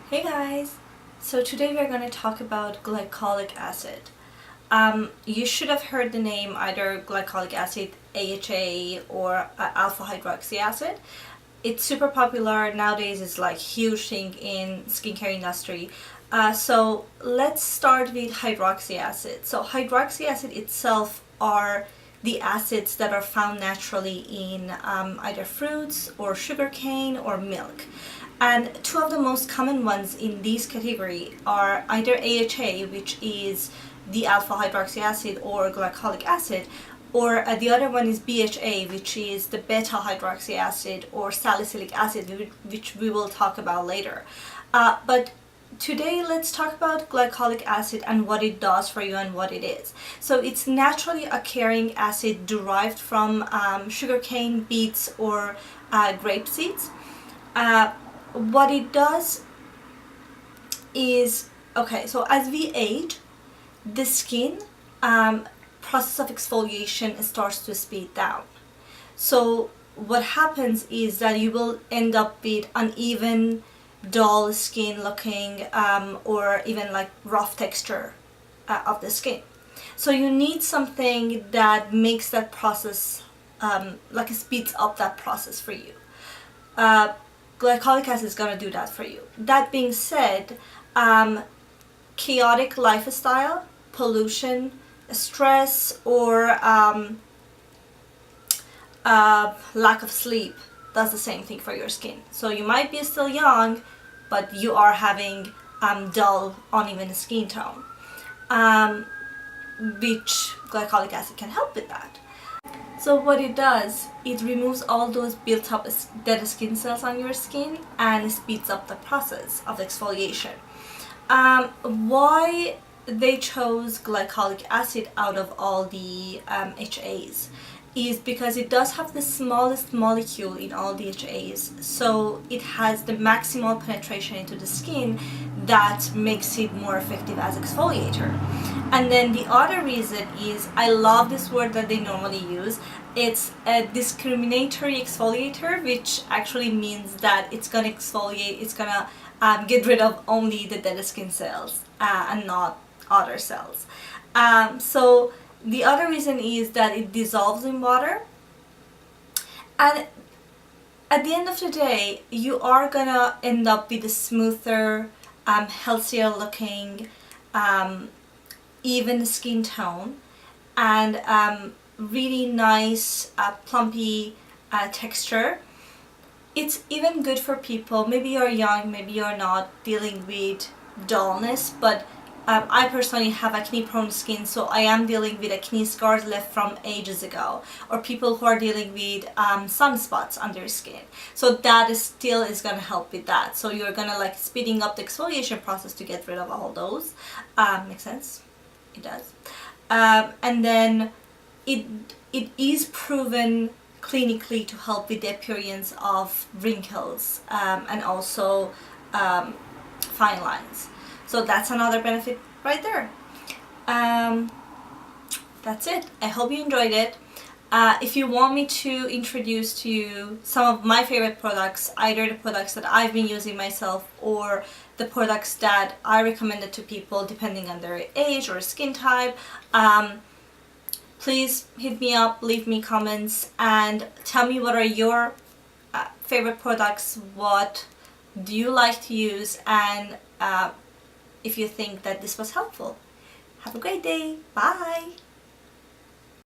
Hey guys! So today we're going to talk about glycolic acid. You should have heard the name either glycolic acid, AHA, or alpha hydroxy acid. It's super popular nowadays. It's like huge thing in skincare industry. So let's start with hydroxy acid. So hydroxy acid itself are the acids that are found naturally in either fruits or sugarcane or milk. And two of the most common ones in this category are either AHA, which is the alpha hydroxy acid or glycolic acid, or the other one is BHA, which is the beta hydroxy acid or salicylic acid, which we will talk about later. But today let's talk about glycolic acid and what it does for you and what it is. So it's naturally occurring acid derived from sugarcane, beets, or grape seeds. What it does is, okay, so as we age, the skin process of exfoliation starts to speed down. So what happens is that you will end up with uneven, dull skin looking or even like rough texture of the skin. So you need something that makes that process, like speeds up that process for you. Glycolic acid is going to do that for you. That being said, chaotic lifestyle, pollution, stress, or lack of sleep does the same thing for your skin. So you might be still young, but you are having dull, uneven skin tone, which glycolic acid can help with that. So what it does, it removes all those built up dead skin cells on your skin and speeds up the process of exfoliation. Why they chose glycolic acid out of all the HAs is because it does have the smallest molecule in all the HAs, so it has the maximal penetration into the skin that makes it more effective as exfoliator. And then the other reason is, I love this word that they normally use, it's a discriminatory exfoliator, which actually means that it's gonna exfoliate, it's gonna get rid of only the dead skin cells and not other cells. So the other reason is that it dissolves in water, and at the end of the day you are gonna end up with a smoother, healthier looking, even skin tone, and really nice plumpy texture. It's even good for people, maybe you're young, maybe you're not dealing with dullness, but I personally have acne prone skin, so I am dealing with acne scars left from ages ago, or people who are dealing with sunspots on their skin. So that still is going to help with that. So you're going to like speeding up the exfoliation process to get rid of all those. Makes sense? It does. And then it is proven clinically to help with the appearance of wrinkles and also fine lines. So that's another benefit right there. That's it. I hope you enjoyed it. If you want me to introduce to you some of my favorite products, either the products that I've been using myself or the products that I recommended to people depending on their age or skin type, please hit me up, leave me comments, and tell me what are your favorite products, what do you like to use, and if you think that this was helpful. Have a great day. Bye!